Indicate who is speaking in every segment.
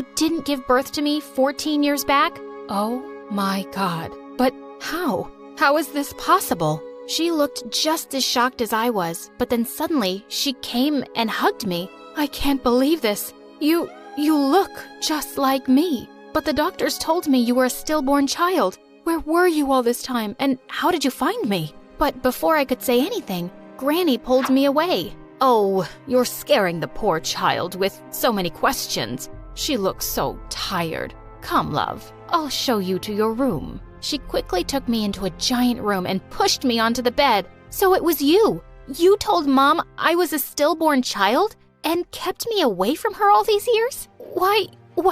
Speaker 1: You didn't give birth to me 14 years back? Oh my God. But how? How is this possible? She looked just as shocked as I was, but then suddenly she came and hugged me. I can't believe this. You look just like me. But the doctors told me you were a stillborn child. Where were you all this time, and how did you find me? But before I could say anything, Granny pulled me away. Oh, you're scaring the poor child with so many questions. She looks so tired. Come, love, I'll show you to your room. She quickly took me into a giant room and pushed me onto the bed. So it was you. You told Mom I was a stillborn child and kept me away from her all these years? Why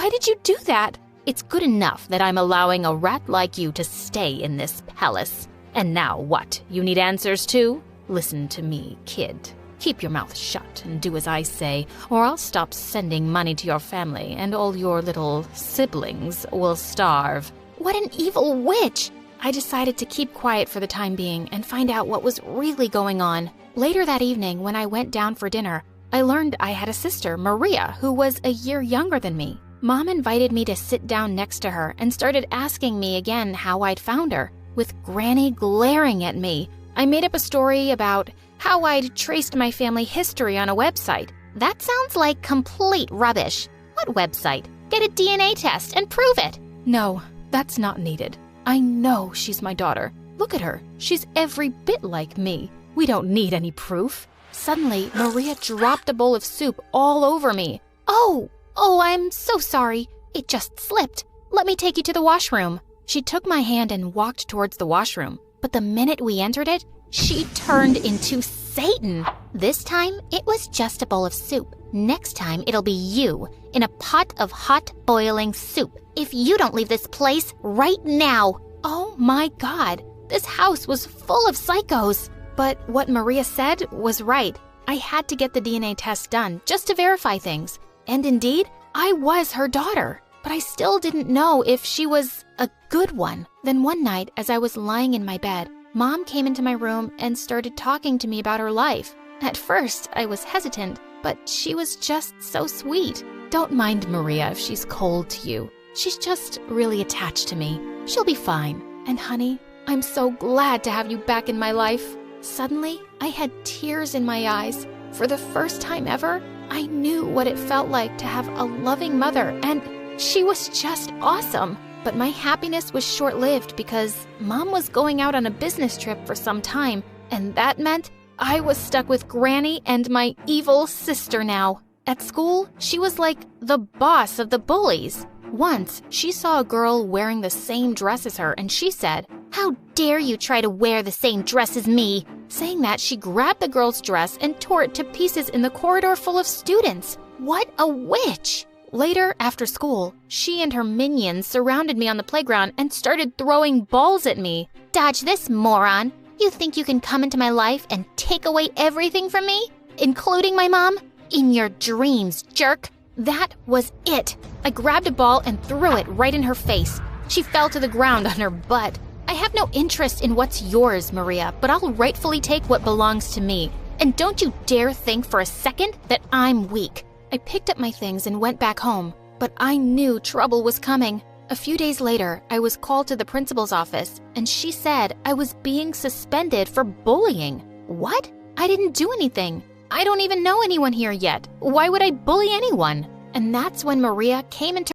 Speaker 1: did you do that? It's good enough that I'm allowing a rat like you to stay in this palace. And now what? You need answers too? Listen to me, kid. Keep your mouth shut and do as I say, or I'll stop sending money to your family and all your little siblings will starve. What an evil witch! I decided to keep quiet for the time being and find out what was really going on. Later that evening, when I went down for dinner, I learned I had a sister, Maria, who was a year younger than me. Mom invited me to sit down next to her and started asking me again how I'd found her. With Granny glaring at me, I made up a story about how I'd traced my family history on a website. That sounds like complete rubbish. What website? Get a DNA test and prove it. No, that's not needed. I know she's my daughter. Look at her. She's every bit like me. We don't need any proof. Suddenly, Maria dropped a bowl of soup all over me. Oh, I'm so sorry. It just slipped. Let me take you to the washroom. She took my hand and walked towards the washroom. But the minute we entered it, she turned into Satan. This time, it was just a bowl of soup. Next time, it'll be you in a pot of hot boiling soup. If you don't leave this place right now. Oh my God, this house was full of psychos. But what Maria said was right. I had to get the DNA test done just to verify things. And indeed, I was her daughter. But I still didn't know if she was a good one. Then one night, as I was lying in my bed, Mom came into my room and started talking to me about her life. At first, I was hesitant, but she was just so sweet. Don't mind Maria if she's cold to you. She's just really attached to me. She'll be fine. And honey, I'm so glad to have you back in my life. Suddenly, I had tears in my eyes. For the first time ever, I knew what it felt like to have a loving mother, and she was just awesome. But my happiness was short-lived because Mom was going out on a business trip for some time, and that meant I was stuck with Granny and my evil sister now. At school, she was like the boss of the bullies. Once, she saw a girl wearing the same dress as her, and she said, "How dare you try to wear the same dress as me?" Saying that, she grabbed the girl's dress and tore it to pieces in the corridor full of students. What a witch! Later, after school, she and her minions surrounded me on the playground and started throwing balls at me. Dodge this, moron! You think you can come into my life and take away everything from me? Including my mom? In your dreams, jerk! That was it. I grabbed a ball and threw it right in her face. She fell to the ground on her butt. I have no interest in what's yours, Maria, but I'll rightfully take what belongs to me. And don't you dare think for a second that I'm weak. I picked up my things and went back home, but I knew trouble was coming. A few days later, I was called to the principal's office, and she said I was being suspended for bullying. What? I didn't do anything. I don't even know anyone here yet. Why would I bully anyone? And that's when Maria came into